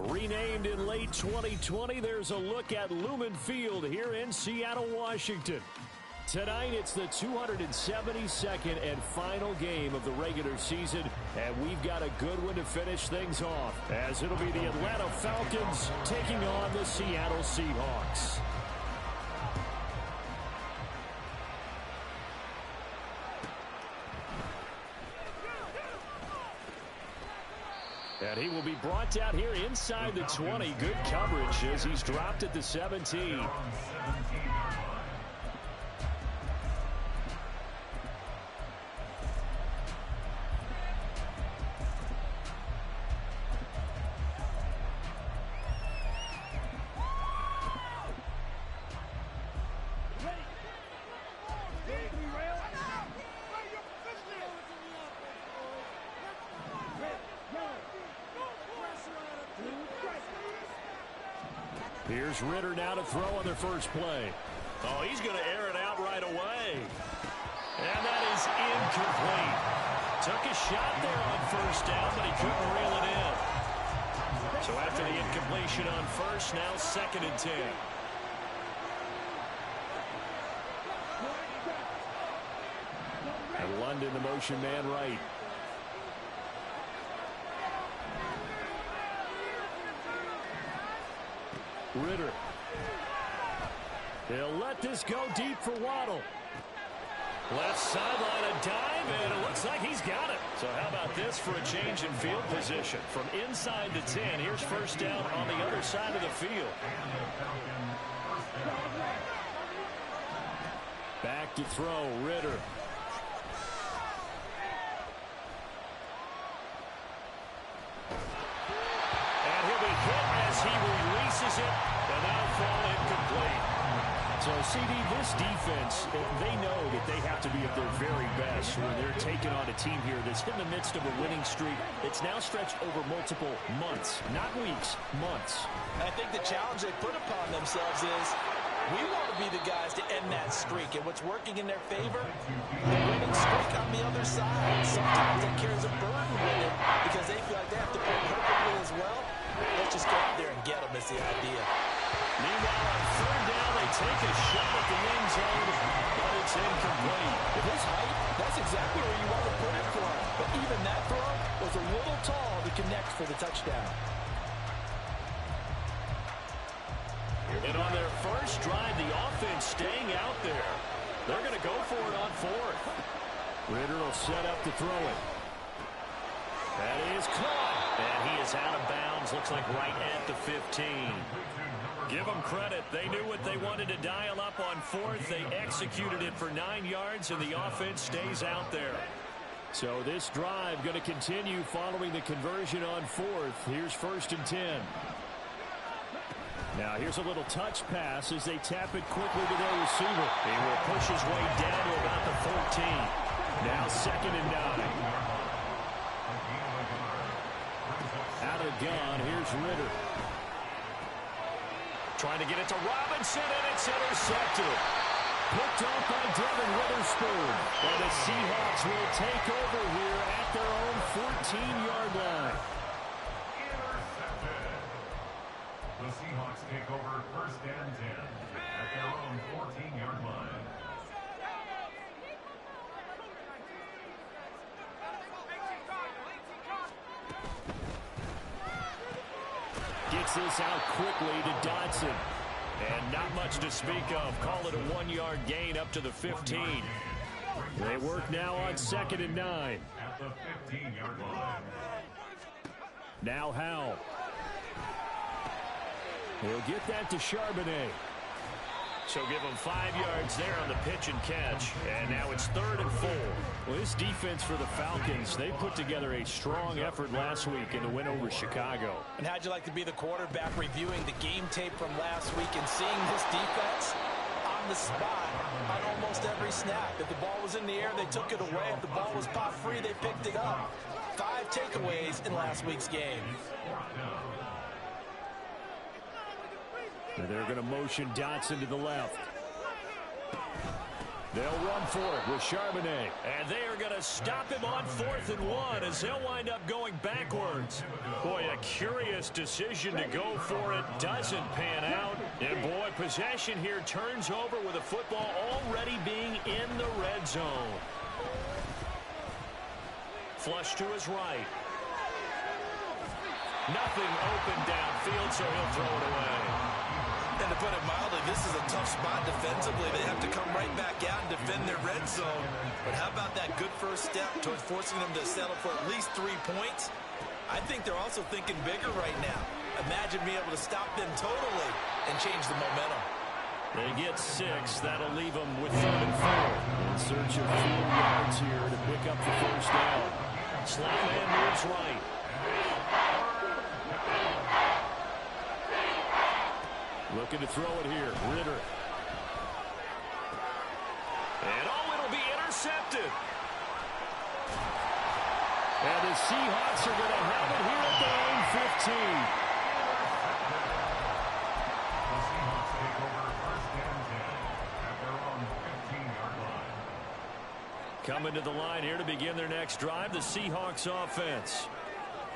Renamed in late 2020, there's a look at Lumen Field here in Seattle, Washington. Tonight, it's the 272nd and final game of the regular season, and we've got a good one to finish things off, as it'll be the Atlanta Falcons taking on the Seattle Seahawks. And he will be brought down here inside the 20. Good coverage as he's dropped at the 17. Here's Ritter now to throw on their first play. Oh, he's going to air it out right away. And that is incomplete. Took a shot there on first down, but he couldn't reel it in. So after the incompletion on first, now 2nd and 10. And London, the motion man right. Ritter. He'll let this go deep for Waddle. Left sideline a dive, and it looks like he's got it. So how about this for a change in field position? From inside the 10, here's first down on the other side of the field. Back to throw, Ritter. And he'll be hit as he releases it, and that'll fall incomplete. So, CD, this defense, they know that they have to be at their very best when they're taking on a team here that's in the midst of a winning streak. It's now stretched over multiple months, not weeks, months. I think the challenge they put upon themselves is we want to be the guys to end that streak. And what's working in their favor? The winning streak on the other side. Sometimes it carries a burden with it because they feel like they have to play perfectly as well. Let's just go out there and get them is the idea. Meanwhile, on third down, they take a shot at the end zone, but it's incomplete. With his height, that's exactly where you want to put it for him. But even that throw was a little tall to connect for the touchdown. And on their first drive, the offense staying out there. They're going to go for it on 4th. Ritter will set up to throw it. That is caught. And he is out of bounds. Looks like right at the 15. Give them credit. They knew what they wanted to dial up on 4th. They executed it for 9 yards, and the offense stays out there. So this drive going to continue following the conversion on 4th. Here's 1st and 10. Now here's a little touch pass as they tap it quickly to their receiver. He will push his way down to about the 14. Now 2nd and 9. Out of the gun, here's Ritter. Trying to get it to Robinson, and it's intercepted. Picked off by Devin Witherspoon. And the Seahawks will take over here at their own 14-yard line. Intercepted. The Seahawks take over 1st and 10 at their own 14-yard line. Gets this out quickly to Dodson. And not much to speak of. Call it a 1-yard gain up to the 15. They work now on 2nd and 9. At the 15-yard line. Now Howell. He'll get that to Charbonnet. So give him 5 yards there on the pitch and catch. And now it's 3rd and 4. Well, this defense for the Falcons, they put together a strong effort last week in the win over Chicago. And how'd you like to be the quarterback reviewing the game tape from last week and seeing this defense on the spot on almost every snap? If the ball was in the air, they took it away. If the ball was pop free, they picked it up. 5 takeaways in last week's game. And they're going to motion Dotson to the left. They'll run for it with Charbonnet. And they are going to stop him on 4th and 1 as he'll wind up going backwards. Boy, a curious decision to go for it. Doesn't pan out. And boy, possession here turns over with a football already being in the red zone. Flush to his right. Nothing open downfield, so he'll throw it away. And to put it mildly, this is a tough spot defensively. They have to come right back out and defend their red zone. But how about that good first step towards forcing them to settle for at least 3 points? I think they're also thinking bigger right now. Imagine being able to stop them totally and change the momentum. They get 6. That'll leave them with 3rd and 4. In search of 4 yards here to pick up the first down. Slot man moves right. Looking to throw it here. Ritter. And it'll be intercepted. And the Seahawks are going to have it here at their own 15. The Seahawks take over first and 10 at their own 15-yard line. Coming to the line here to begin their next drive, the Seahawks offense.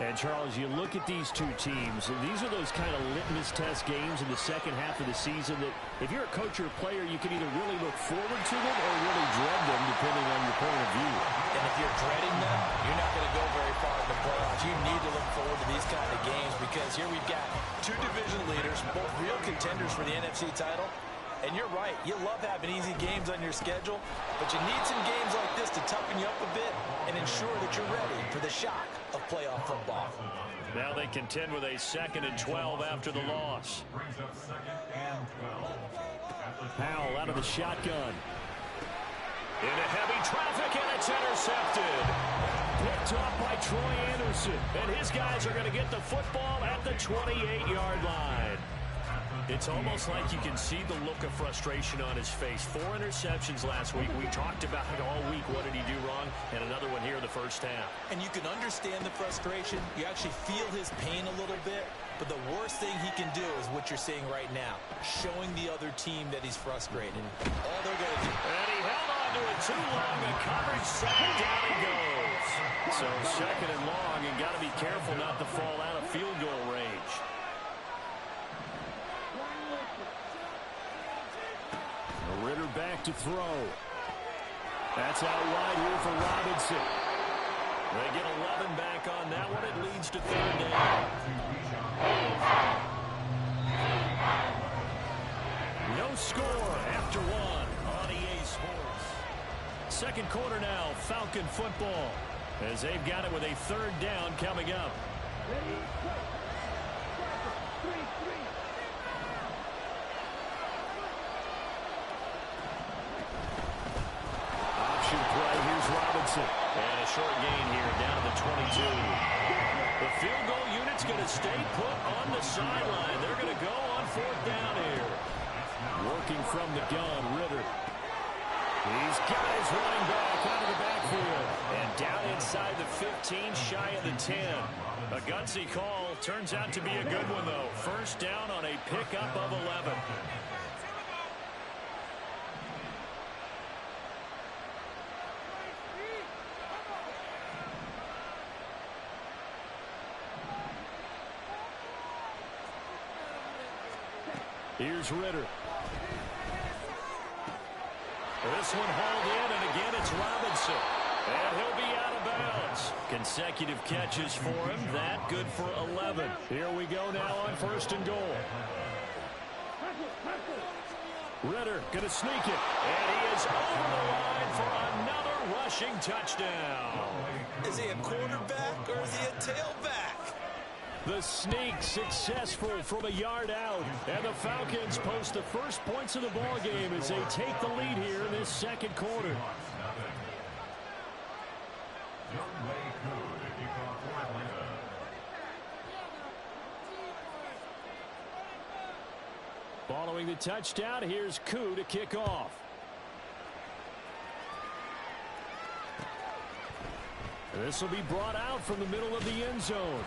And, Charles, you look at these two teams, and these are those kind of litmus test games in the second half of the season that if you're a coach or a player, you can either really look forward to them or really dread them, depending on your point of view. And if you're dreading them, you're not going to go very far in the playoffs. You need to look forward to these kind of games because here we've got 2 division leaders, both real contenders for the NFC title. And you're right, you love having easy games on your schedule, but you need some games like this to toughen you up a bit and ensure that you're ready for the shock of playoff football. Now they contend with a 2nd and 12 after the loss. Brings up 2nd and 12. Powell out of the shotgun. Into heavy traffic, and it's intercepted. Picked off by Troy Anderson. And his guys are going to get the football at the 28-yard line. It's almost like you can see the look of frustration on his face. 4 interceptions last week. We talked about it all week. What did he do wrong? And another one here in the first half. And you can understand the frustration. You actually feel his pain a little bit. But the worst thing he can do is what you're seeing right now, showing the other team that he's frustrated. All they're going to do. And he held on to it too long. A coverage sack, down he goes. So 2nd and long, and got to be careful not to fall out of field goal range. Ritter back to throw. That's out wide here for Robinson. They get 11 back on that one. It leads to 3rd down. No score after 1 on EA Sports. 2nd quarter now, Falcon football, as they've got it with a 3rd down coming up. And a short gain here down to the 22. The field goal unit's going to stay put on the sideline. They're going to go on 4th down here. Working from the gun, Ritter. These guys running back out of the backfield. And down inside the 15, shy of the 10. A gutsy call. Turns out to be a good one, though. 1st down on a pickup of 11. Here's Ritter. This one hauled in, and again it's Robinson. And he'll be out of bounds. Consecutive catches for him. That good for 11. Here we go now on 1st and goal. Ritter going to sneak it. And he is over the line for another rushing touchdown. Is he a quarterback or is he a tailback? The sneak successful from a yard out. And the Falcons post the first points of the ball game as they take the lead here in this 2nd quarter. Following the touchdown, here's Koo to kick off. This will be brought out from the middle of the end zone.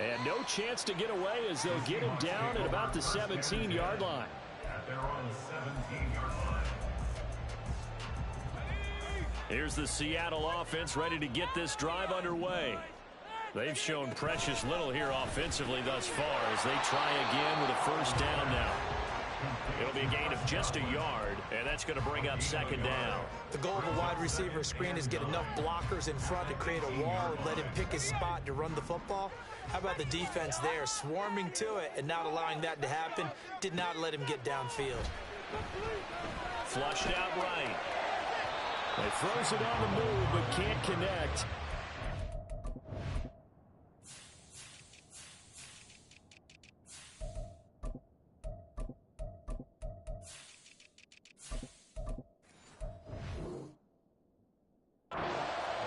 And no chance to get away as they'll get him down at about the 17-yard line. At their own 17-yard line. Here's the Seattle offense ready to get this drive underway. They've shown precious little here offensively thus far as they try again with a first down now. It'll be a gain of just a yard, and that's going to bring up second down. The goal of a wide receiver screen is get enough blockers in front to create a wall and let him pick his spot to run the football. How about the defense there, swarming to it and not allowing that to happen? Did not let him get downfield. Flushed out right. He throws it on the move but can't connect.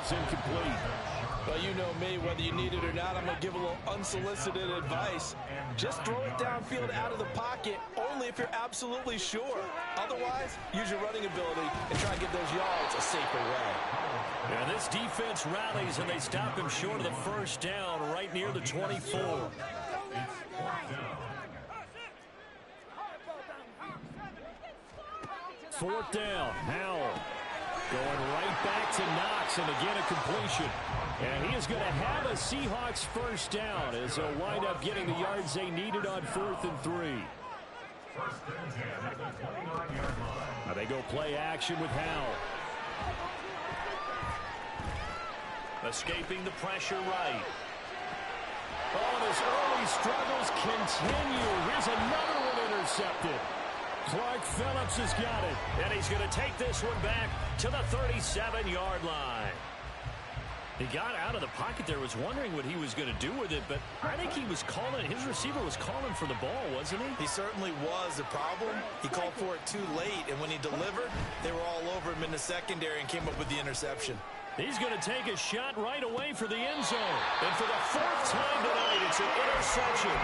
It's incomplete. Well, you know me, whether you need it or not, I'm going to give a little unsolicited advice. Just throw it downfield out of the pocket, only if you're absolutely sure. Otherwise, use your running ability and try to get those yards a safer way. And this defense rallies, and they stop him short of the first down right near the 24. Fourth down, Howell. Going right back to Knox, and again a completion. And he is going to have a Seahawks first down as they'll wind up getting the yards they needed on 4th and 3. First and 10 at the 29-yard line. Now they go play action with Howell. Escaping the pressure right. Oh, and his early struggles continue. Here's another one intercepted. Clark Phillips has got it, and he's going to take this one back to the 37-yard line. He got out of the pocket there, was wondering what he was going to do with it, but I think he was calling, his receiver was calling for the ball, wasn't he? He certainly was. The problem, he called for it too late, and when he delivered, they were all over him in the secondary and came up with the interception. He's going to take a shot right away for the end zone. And for the 4th time tonight, it's an interception.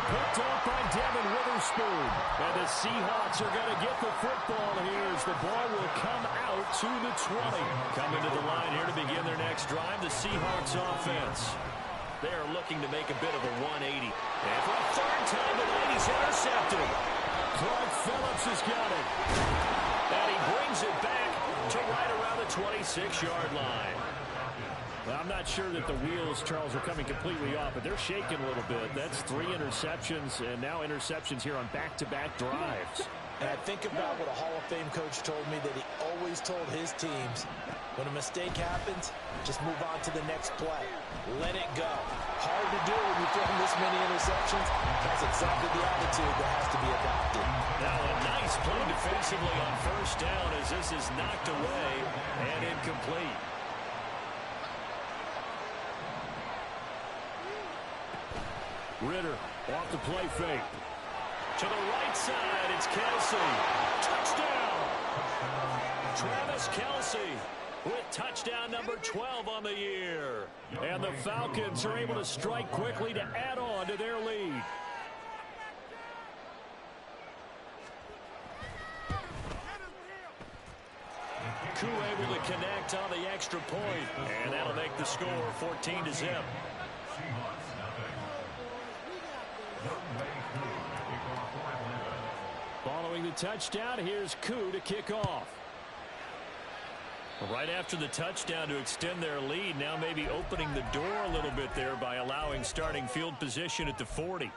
Picked off by Devin Witherspoon. And the Seahawks are going to get the football here as the ball will come out to the 20. Coming to the line here to begin their next drive, the Seahawks offense. They are looking to make a bit of a 180. And for the 3rd time tonight, he's intercepted. Clark Phillips has got it. And he brings it back to right around the 26-yard line. Well, I'm not sure that the wheels, Charles, are coming completely off, but they're shaking a little bit. That's 3 interceptions, and now interceptions here on back-to-back drives. And I think about what a Hall of Fame coach told me, that he always told his teams, when a mistake happens, just move on to the next play. Let it go. Hard to do when you throw this many interceptions. That's exactly the attitude that has to be adopted. Now a nice play defensively on first down as this is knocked away and incomplete. Ritter off the play fake. To the right side, it's Kelsey. Touchdown! Travis Kelsey with touchdown number 12 on the year. And the Falcons are able to strike quickly to add on to their lead. Koo able to connect on the extra point, and that'll make the score 14-0. Following the touchdown, here's Koo to kick off. Right after the touchdown to extend their lead, now maybe opening the door a little bit there by allowing starting field position at the 40.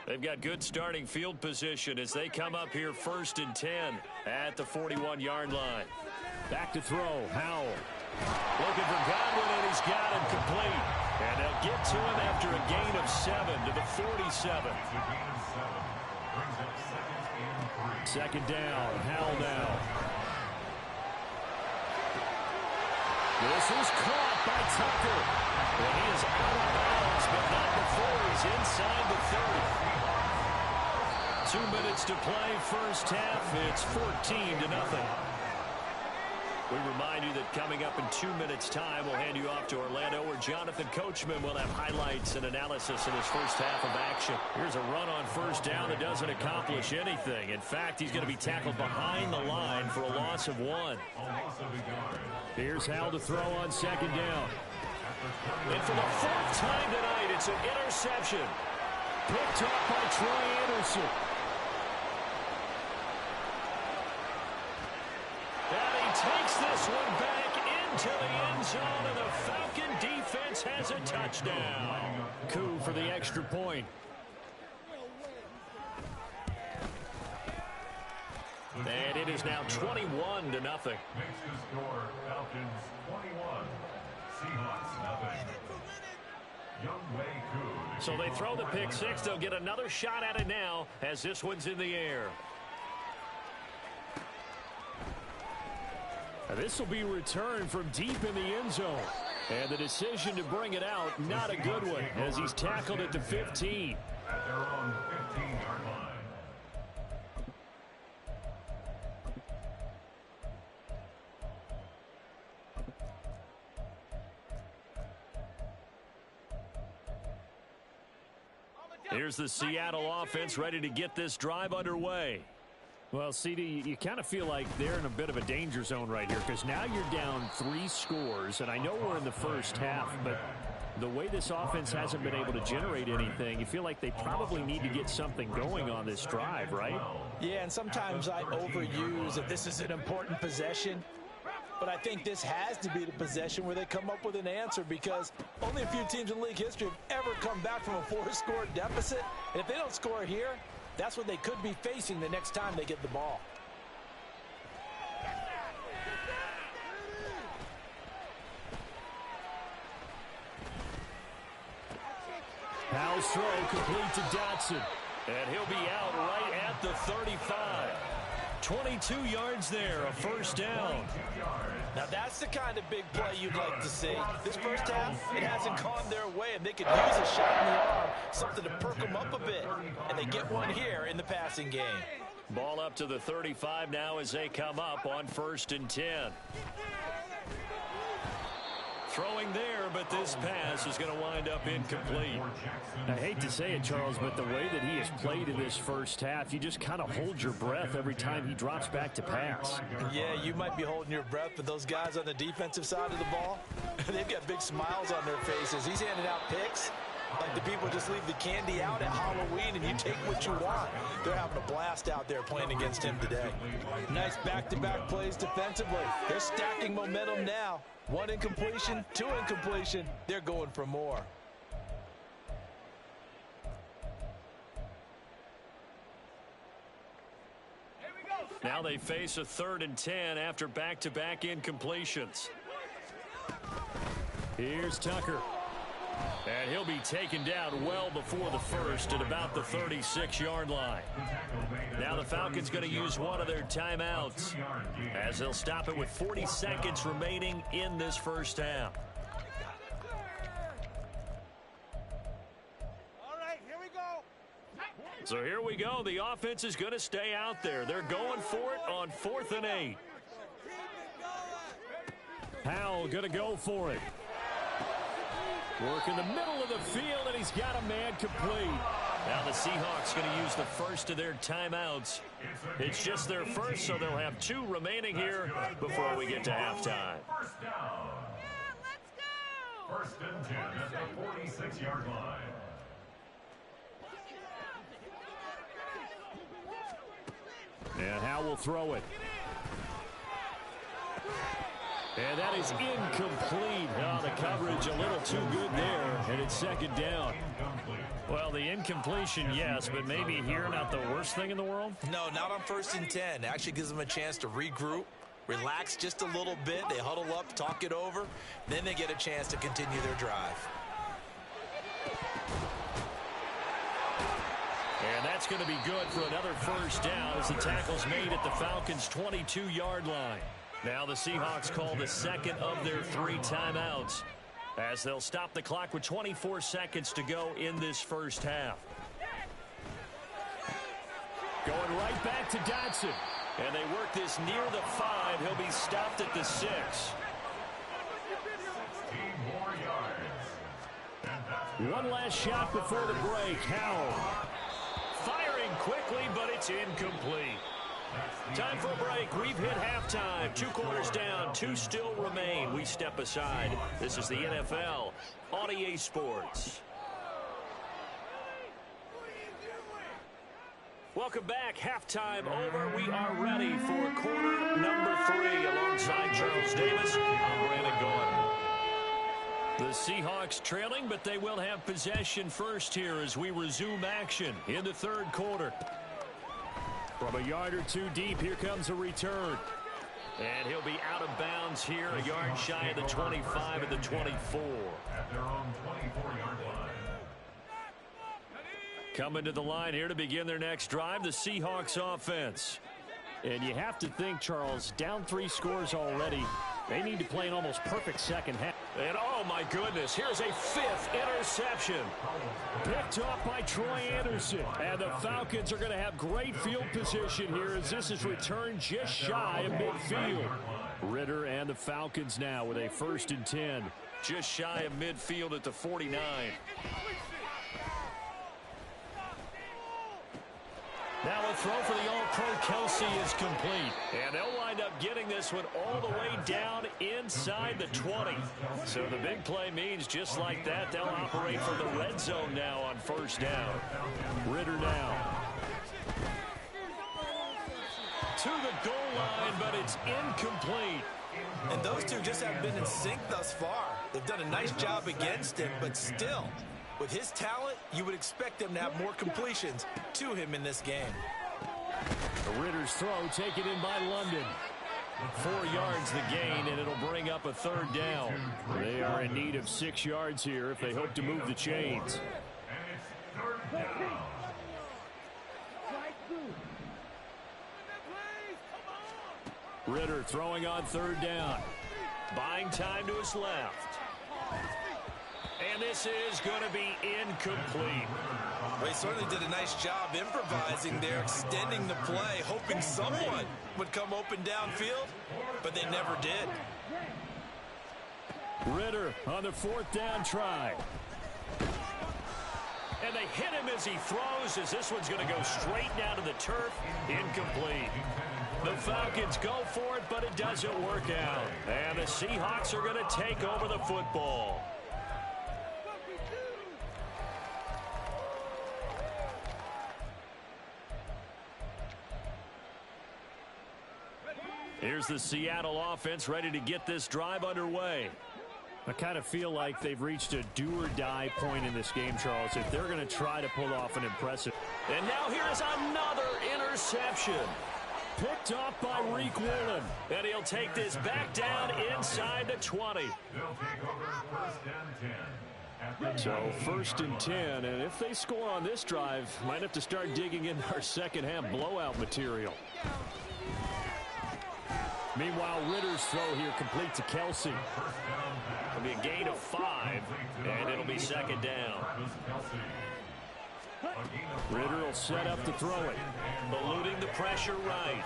They've got good starting field position as they come up here 1st and 10 at the 41-yard line. Back to throw, Howell. Looking for Godwin, and he's got him complete. And they'll get to him after a gain of 7 to the 47. Second down, Howell now. This is caught by Tucker. And he is out of bounds, but not before he's inside the 30. 2 minutes to play first half. It's 14-0. We remind you that coming up in 2 minutes' time, we'll hand you off to Orlando, where Jonathan Coachman will have highlights and analysis in his first half of action. Here's a run on first down that doesn't accomplish anything. In fact, he's going to be tackled behind the line for a loss of 1. Here's Howell to throw on second down. And for the 4th time tonight, it's an interception. Picked up by Troy Anderson. And he takes this one back into the end zone, and the Falcon defense has a touchdown. Coup for the extra point. And it is now 21-0. Makes the score Falcons 21, Seahawks nothing. So they throw the pick six. They'll get another shot at it now as this one's in the air. This will be returned from deep in the end zone. And the decision to bring it out, not a good one, as he's tackled at the 15. At their own 15-yard line. Here's the Seattle offense ready to get this drive underway. Well, CD, you kind of feel like they're in a bit of a danger zone right here, because now you're down 3 scores, and I know we're in the first half, but the way this offense hasn't been able to generate anything, you feel like they probably need to get something going on this drive, right? Yeah, and sometimes I overuse that this is an important possession. But I think this has to be the possession where they come up with an answer, because only a few teams in league history have ever come back from a 4-score deficit. And if they don't score here, that's what they could be facing the next time they get the ball. Howell's throw complete to Dotson. And he'll be out right at the 35. 22 yards there, a first down. Now that's the kind of big play you'd like to see. This first half, it hasn't gone their way, and they could use a shot in the arm, something to perk them up a bit. And they get one here in the passing game. Ball up to the 35 now as they come up on 1st and 10. Throwing there, but this pass is going to wind up incomplete. I hate to say it, Charles, but the way that he has played in this first half, you just kind of hold your breath every time he drops back to pass. Yeah, you might be holding your breath, but those guys on the defensive side of the ball, they've got big smiles on their faces. He's handing out picks like the people just leave the candy out at Halloween and you take what you want. They're having a blast out there playing against him today. Nice back-to-back plays defensively. They're stacking momentum now. 1 incompletion, 2 incompletion. They're going for more. Now they face a 3rd and 10 after back-to-back incompletions. Here's Tucker. And he'll be taken down well before the first at about the 36-yard line. Now the Falcons going to use one of their timeouts as they'll stop it with 40 seconds remaining in this first half. All right, here we go. So here we go. The offense is going to stay out there. They're going for it on 4th and 8. Howell going to go for it. Work in the middle of the field, and he's got a man complete. Now the Seahawks going to use the first of their timeouts. It's just their first, so they'll have 2 remaining here before we get to halftime. First down. Yeah, let's go. 1st and 10 at the 46-yard line. And Howell will throw it. And that is incomplete. Oh, the coverage a little too good there, and it's 2nd down. Well, the incompletion, yes, but maybe here not the worst thing in the world? No, not on 1st and 10. Actually gives them a chance to regroup, relax just a little bit. They huddle up, talk it over. Then they get a chance to continue their drive. And that's going to be good for another first down as the tackle's made at the Falcons' 22-yard line. Now the Seahawks call the second of their 3 timeouts as they'll stop the clock with 24 seconds to go in this first half. Going right back to Dotson. And they work this near the 5. He'll be stopped at the 6. 16 more yards. One last shot before the break. Howell. Firing quickly, but it's incomplete. Time for a break. We've hit halftime. 2 quarters down. 2 still remain. We step aside. This is the NFL on EA Sports. Welcome back. Halftime over. We are ready for quarter number 3. Alongside Charles Davis, I'm Brandon Gordon. The Seahawks trailing, but they will have possession first here as we resume action in the 3rd quarter. From a yard or 2 deep, here comes a return. And he'll be out of bounds here, a yard shy of the 25 at the 24. At their own 24-yard line. Coming to the line here to begin their next drive, the Seahawks offense. And you have to think, Charles, down 3 scores already. They need to play an almost perfect second half. And oh my goodness, here's a 5th interception. Picked off by Troy Anderson. And the Falcons are going to have great field position here as this is returned just shy of midfield. Ritter and the Falcons now with a 1st and 10. Just shy of midfield at the 49. Now a throw for the All-Pro Kelsey is complete. And they'll wind up getting this one all the way down inside the 20. So the big play means just like that, they'll operate from the red zone now on 1st down. Ritter now. To the goal line, but it's incomplete. And those two just haven't been in sync thus far. They've done a nice job against him, but still, with his talent, you would expect them to have more completions to him in this game. The Ritter's throw taken in by London. 4 yards the gain, and it'll bring up a 3rd down. They are in need of 6 yards here if they hope to move the chains. And it's 3rd down. Ritter throwing on 3rd down. Buying time to his left. And this is going to be incomplete. Well, he certainly did a nice job improvising there, extending the play, hoping someone would come open downfield, but they never did. Ritter on the 4th down try. And they hit him as he throws, as this one's going to go straight down to the turf. Incomplete. The Falcons go for it, but it doesn't work out. And the Seahawks are going to take over the football. Here's the Seattle offense ready to get this drive underway. I kind of feel like they've reached a do-or-die point in this game, Charles, if they're going to try to pull off an impressive. And now here's another interception. Picked off by Reek Woolen. And he'll take this back down inside the 20. They'll take over 1st and 10. So 1st and 10, and if they score on this drive, might have to start digging into our second half blowout material. Meanwhile, Ritter's throw here complete to Kelsey. It'll be a gain of 5, and it'll be 2nd down. Ritter will set up to throw it. Eluding the pressure right.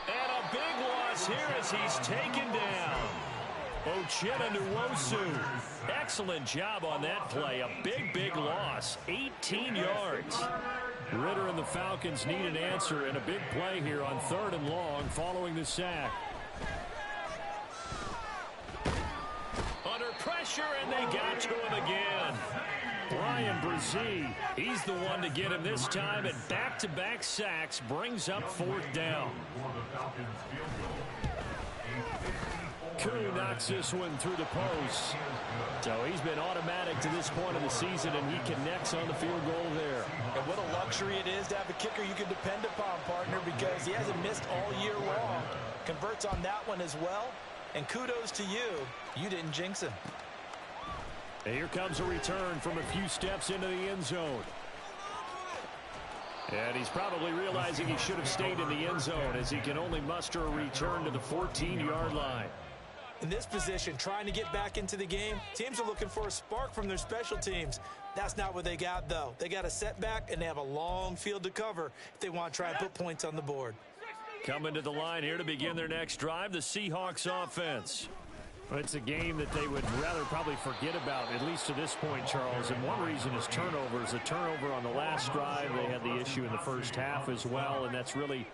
And a big loss here as he's taken down. Ochena Nwosu. Excellent job on that play. A big loss. 18 yards. Ritter and the Falcons need an answer, and a big play here on 3rd and long following the sack. Under pressure, and they got to him again. Brian Brzee, he's the one to get him this time, and back-to-back sacks brings up 4th down. Koo knocks this one through the post. So he's been automatic to this point of the season, and he connects on the field goal there. And what a luxury it is to have a kicker you can depend upon, partner, because he hasn't missed all year long. Converts on that one as well. And kudos to you. You didn't jinx him. And here comes a return from a few steps into the end zone. And he's probably realizing he should have stayed in the end zone as he can only muster a return to the 14-yard line. In this position, trying to get back into the game, teams are looking for a spark from their special teams. That's not what they got, though. They got a setback, and they have a long field to cover if they want to try and put points on the board. Coming to the line here to begin their next drive, the Seahawks offense. It's a game that they would rather probably forget about, at least to this point, Charles. And one reason is turnovers. A turnover on the last drive. They had the issue in the first half as well, and that's really,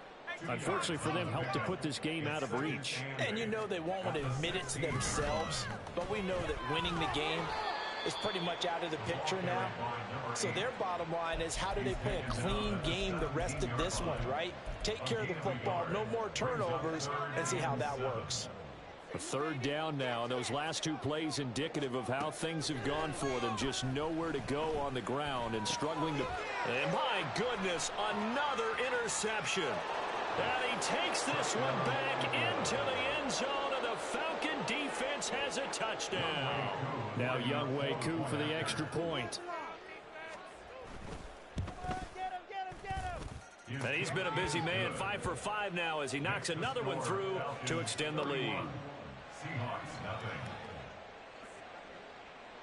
unfortunately for them, helped to put this game out of reach. And you know they won't want to admit it to themselves, but we know that winning the game is pretty much out of the picture now. So their bottom line is, how do they play a clean game the rest of this one, right? Take care of the football, no more turnovers, and see how that works. A third down now, and those last two plays indicative of how things have gone for them. Just nowhere to go on the ground and struggling to... And my goodness, another interception. And he takes this one back into the end zone, and the Falcon defense has a touchdown. Now Younghoe Koo for the extra point. And he's been a busy man, 5 for 5 now as he knocks another one through to extend the lead.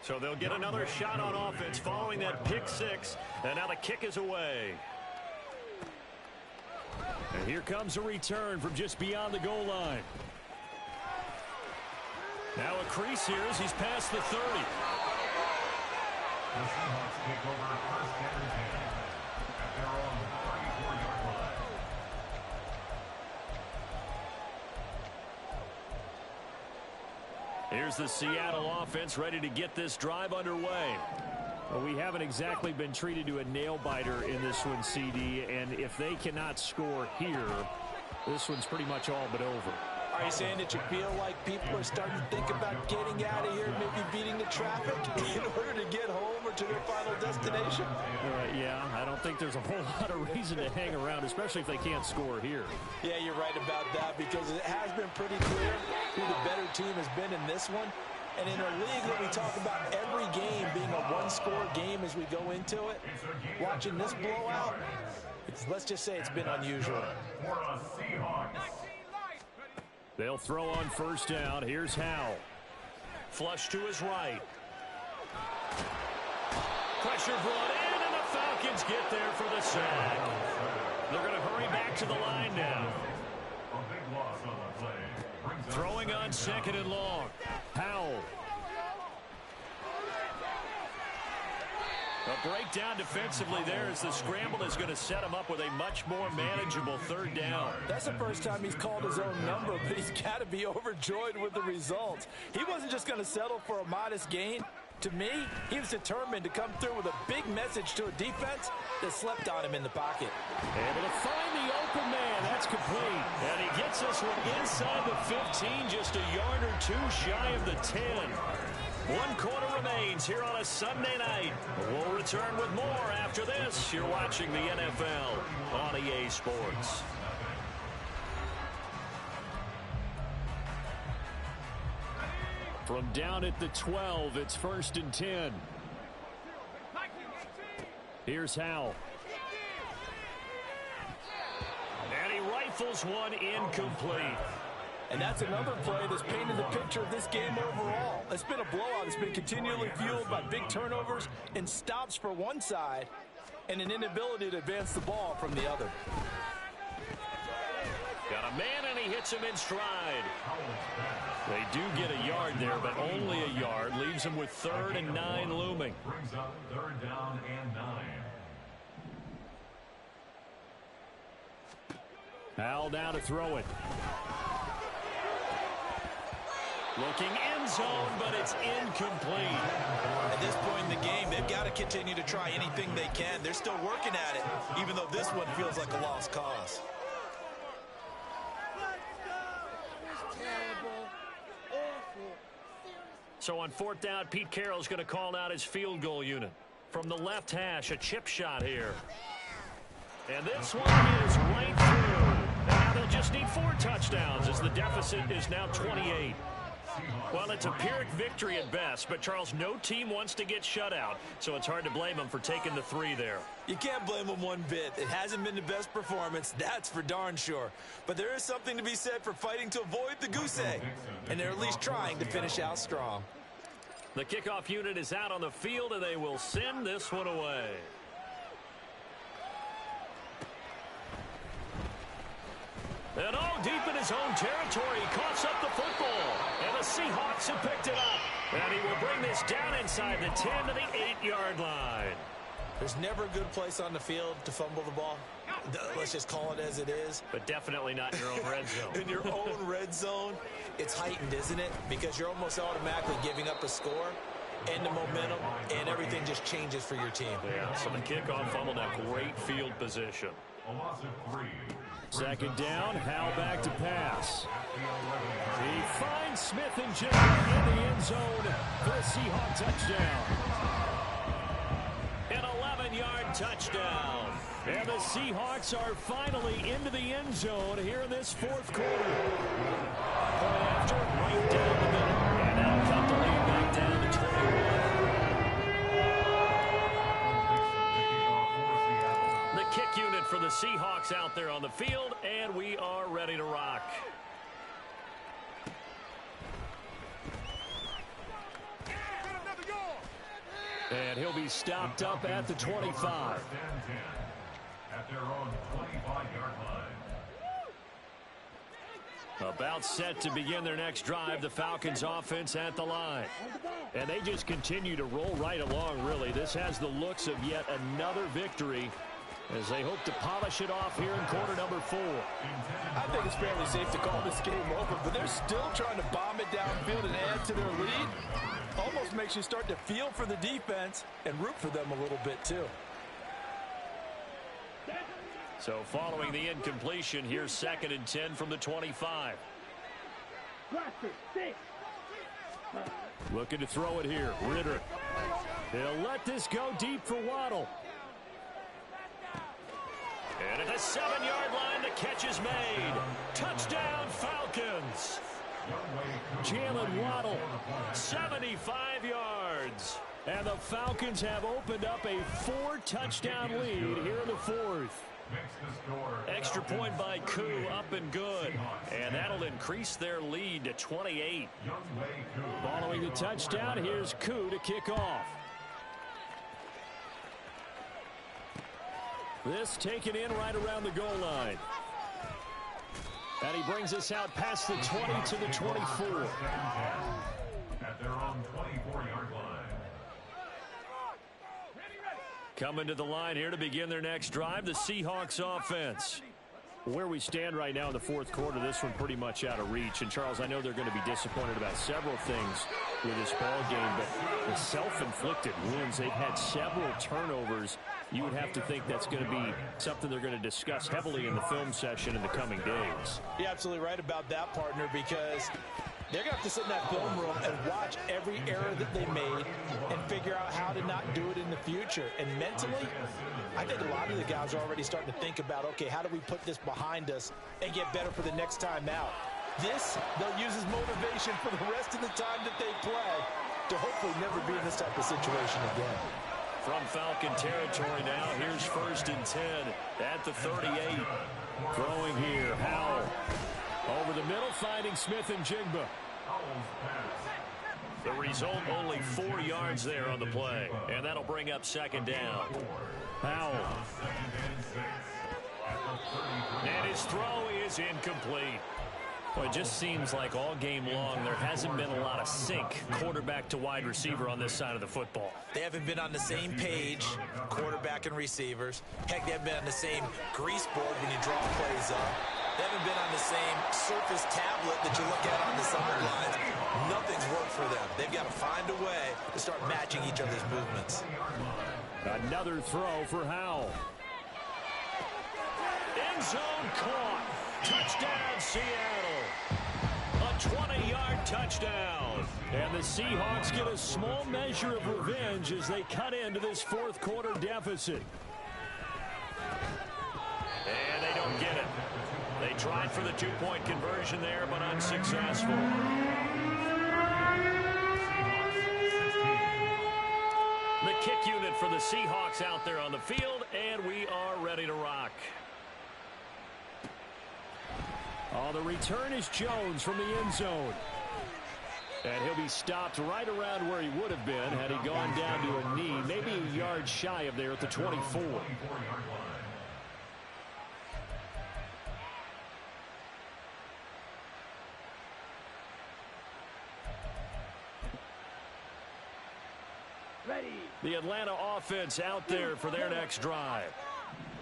So they'll get another shot on offense following that pick six, and now the kick is away. And here comes a return from just beyond the goal line. Now a crease here as he's past the 30. The Seahawks take over first and 10 at their own 34-yard line. Here's the Seattle offense ready to get this drive underway. Well, we haven't exactly been treated to a nail-biter in this one, CD, and if they cannot score here, this one's pretty much all but over. Are you saying that you feel like people are starting to think about getting out of here, maybe beating the traffic in order to get home or to their final destination? Yeah, I don't think there's a whole lot of reason to hang around, especially if they can't score here. Yeah, you're right about that, because it has been pretty clear who the better team has been in this one. And in a league where we talk about every game being a one-score game as we go into it, watching this blowout, let's just say it's been unusual. For a Seahawks. They'll throw on first down. Here's Howell. Flush to his right. Pressure brought in, and the Falcons get there for the sack. They're going to hurry back to the line now. A big loss on the play. Throwing on second and long. Howell. A breakdown defensively there as the scramble is going to set him up with a much more manageable third down. That's the first time he's called his own number, but he's got to be overjoyed with the results. He wasn't just going to settle for a modest gain. To me, he was determined to come through with a big message to a defense that slept on him in the pocket. Able to find the open man. That's complete. And he gets this one inside the 15, just a yard or two shy of the 10. 1 quarter remains here on a Sunday night. We'll return with more after this. You're watching the NFL on EA Sports. From down at the 12, it's 1st and 10. Here's Howell. And he rifles one incomplete. And that's another play that's painted the picture of this game overall. It's been a blowout. It's been continually fueled by big turnovers and stops for one side and an inability to advance the ball from the other. Got a man, and he hits him in stride. They do get a yard there, but only a yard. Leaves him with 3rd and 9 looming. Brings up 3rd down and 9. Howell now to throw it. Looking end zone, but it's incomplete. At this point in the game, they've got to continue to try anything they can. They're still working at it, even though this one feels like a lost cause. So on 4th down, Pete Carroll's going to call out his field goal unit. From the left hash, a chip shot here. And this one is right through. And now they'll just need 4 touchdowns as the deficit is now 28. Well, it's a Pyrrhic victory at best, but Charles, no team wants to get shut out, so it's hard to blame them for taking the 3 there. You can't blame them one bit. It hasn't been the best performance, that's for darn sure. But there is something to be said for fighting to avoid the goose egg, and they're at least trying to finish out strong. The kickoff unit is out on the field, and they will send this one away. And deep in his own territory, he coughs up the football. And the Seahawks have picked it up. And he will bring this down inside the 10 to the 8-yard line. There's never a good place on the field to fumble the ball. Let's just call it as it is. But definitely not in your own red zone. In your own red zone, it's heightened, isn't it? Because you're almost automatically giving up a score and the momentum, and everything just changes for your team. Yeah, so the kickoff fumble, now great field position. A loss of 3. Second down, Howell back to pass. He finds Smith and Jigba in the end zone for a Seahawk touchdown. An 11-yard touchdown. And the Seahawks are finally into the end zone here in this fourth quarter. Point after, right down the middle. And now cut the lead back down to 21. The kick unit for the Seahawks out there on the field, and we are ready to rock. And he'll be stopped up at the 25. At their own 25-yard line. About set to begin their next drive, the Falcons offense at the line. And they just continue to roll right along, really. This has the looks of yet another victory as they hope to polish it off here in quarter number 4. I think it's fairly safe to call this game over, but they're still trying to bomb it downfield and add to their lead. Almost makes you start to feel for the defense and root for them a little bit, too. So following the incompletion, here's 2nd and 10 from the 25. Looking to throw it here. Ritter. He'll let this go deep for Waddle. And at the 7-yard line, the catch is made. Touchdown, Falcons. Jalen Waddle, 75 yards. And the Falcons have opened up a 4-touchdown lead here in the 4th. Extra point by Koo, up and good. And that'll increase their lead to 28. Following the touchdown, here's Koo to kick off. This taken in right around the goal line. And he brings us out past the 20 to the 24. At their own 24-yard line. Coming to the line here to begin their next drive, the Seahawks offense. Where we stand right now in the 4th quarter, this one pretty much out of reach. And, Charles, I know they're going to be disappointed about several things with this ball game, but the self-inflicted wounds, they've had several turnovers. You would have to think that's going to be something they're going to discuss heavily in the film session in the coming days. You're absolutely right about that, partner, because they're going to have to sit in that film room and watch every error that they made and figure out how to not do it in the future. And mentally, I think a lot of the guys are already starting to think about, okay, how do we put this behind us and get better for the next time out? This, they'll use as motivation for the rest of the time that they play to hopefully never be in this type of situation again. From Falcon territory now, here's 1st and 10 at the 38. Throwing here, Howell. Over the middle, finding Smith and Jigba. The result, only 4 yards there on the play. And that'll bring up 2nd down. Howell. And his throw is incomplete. Well, it just seems like all game long there hasn't been a lot of sync quarterback to wide receiver on this side of the football. They haven't been on the same page, quarterback and receivers. Heck, they haven't been on the same grease board when you draw plays up. They haven't been on the same surface tablet that you look at on the sidelines. Nothing's worked for them. They've got to find a way to start matching each other's movements. Another throw for Howell. End zone caught. Touchdown, Seattle. A 20-yard touchdown. And the Seahawks get a small measure of revenge as they cut into this 4th quarter deficit. And they don't get it. They tried for the 2-point conversion there, but unsuccessful. set for the Seahawks out there on the field, and we are ready to rock. Oh, the return is Jones from the end zone. And he'll be stopped right around where he would have been had he gone down to a knee, maybe a yard shy of there at the 24. The Atlanta offense out there for their next drive.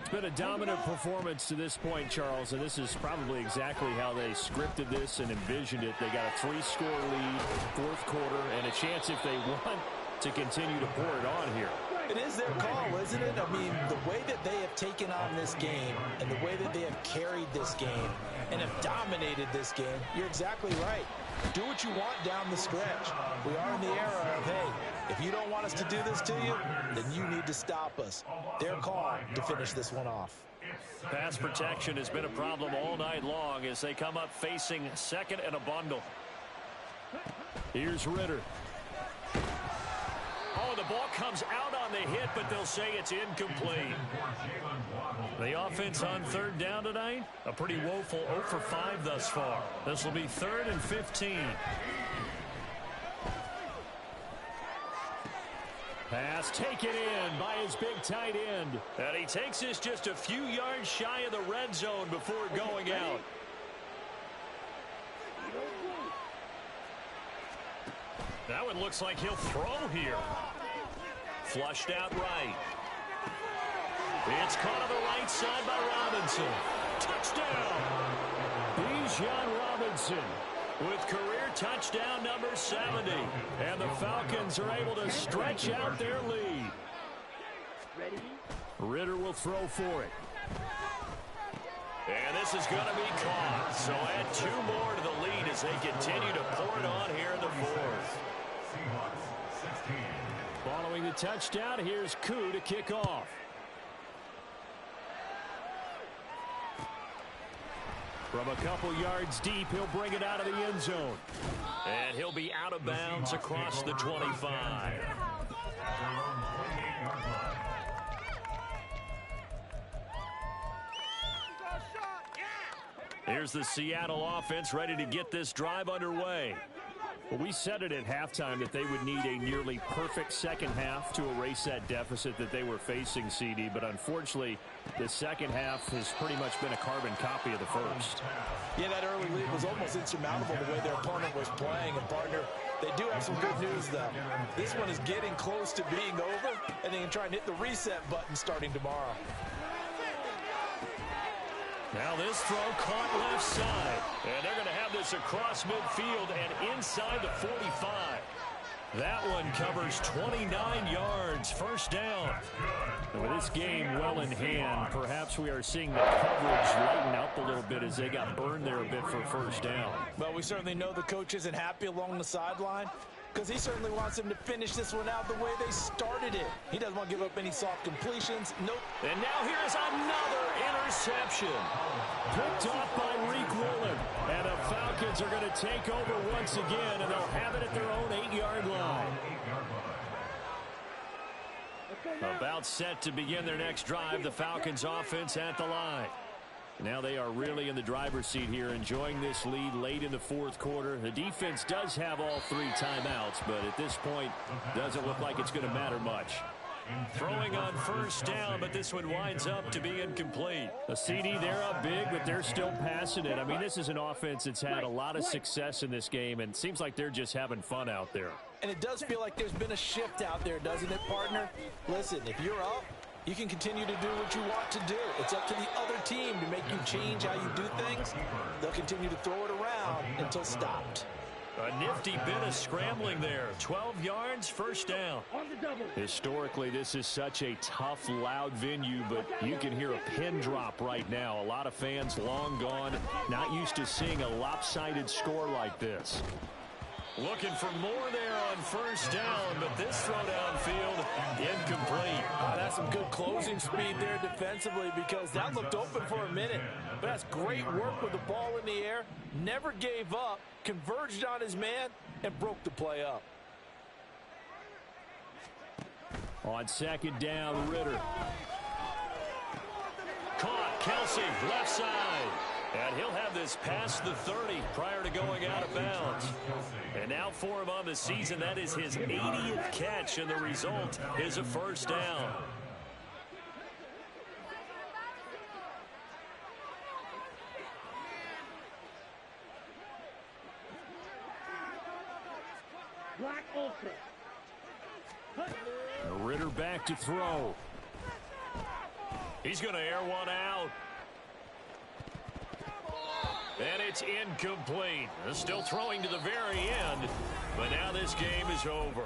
It's been a dominant performance to this point, Charles, and this is probably exactly how they scripted this and envisioned it. They got a 3-score lead, fourth quarter, and a chance if they want to continue to pour it on here. It is their call, isn't it? I mean, the way that they have taken on this game and the way that they have carried this game and have dominated this game, you're exactly right. Do what you want down the stretch. We are in the era of, hey, if you don't want us to do this to you, then you need to stop us. Their call to finish this one off. Pass protection has been a problem all night long as they come up facing second and a bundle. Here's Ritter. Oh, the ball comes out on the hit, but they'll say it's incomplete. The offense on third down tonight, a pretty woeful 0 for 5 thus far. This will be 3rd and 15. Pass taken in by his big tight end. And he takes this just a few yards shy of the red zone before going out. That one looks like he'll throw here. Flushed out right. It's caught on the right side by Robinson. Touchdown! Bijan Robinson with career touchdown number 70. And the Falcons are able to stretch out their lead. Ritter will throw for it. And this is going to be caught. So add 2 more to the lead as they continue to pour it on here in the 4th. Following the touchdown, here's Koo to kick off. From a couple yards deep, he'll bring it out of the end zone. And he'll be out of bounds across the 25. Here's the Seattle offense ready to get this drive underway. Well, we said it at halftime that they would need a nearly perfect second half to erase that deficit that they were facing, CD. But unfortunately, the second half has pretty much been a carbon copy of the first. Yeah, that early lead was almost insurmountable the way their opponent was playing. And, partner, they do have some good news, though. This one is getting close to being over, and they can try and hit the reset button starting tomorrow. Now this throw caught left side. And they're going to have this across midfield and inside the 45. That one covers 29 yards. First down. And with this game well in hand, perhaps we are seeing the coverage lighten up a little bit as they got burned there a bit for first down. Well, we certainly know the coach isn't happy along the sideline, because he certainly wants them to finish this one out the way they started it. He doesn't want to give up any soft completions. Nope. And now here's another interception. Picked off by Reek Woolen. And the Falcons are going to take over once again, and they'll have it at their own 8-yard line. About set to begin their next drive, the Falcons offense at the line. Now they are really in the driver's seat here, enjoying this lead late in the fourth quarter. The defense does have all 3 timeouts, but at this point, doesn't look like it's going to matter much. Throwing on first down, but this one winds up to be incomplete. A CD, they're up big, but they're still passing it. I mean, this is an offense that's had a lot of success in this game, and it seems like they're just having fun out there. And it does feel like there's been a shift out there, doesn't it, partner? Listen, if you're up, you can continue to do what you want to do. It's up to the other team to make you change how you do things. They'll continue to throw it around until stopped. A nifty bit of scrambling there. 12 yards, first down. Historically, this is such a tough, loud venue, but you can hear a pin drop right now. A lot of fans long gone, not used to seeing a lopsided score like this. Looking for more there on first down, but this throw downfield, incomplete. That's some good closing speed there defensively, because that looked open for a minute. But that's great work with the ball in the air. Never gave up, converged on his man, and broke the play up. On second down, Ritter. Caught, Kelsey, left side. And he'll have this past the 30 prior to going out of bounds. And now for him on the season, that is his 80th catch, and the result is a first down. Ritter back to throw. He's going to air one out. And it's incomplete. Still throwing to the very end, but now this game is over.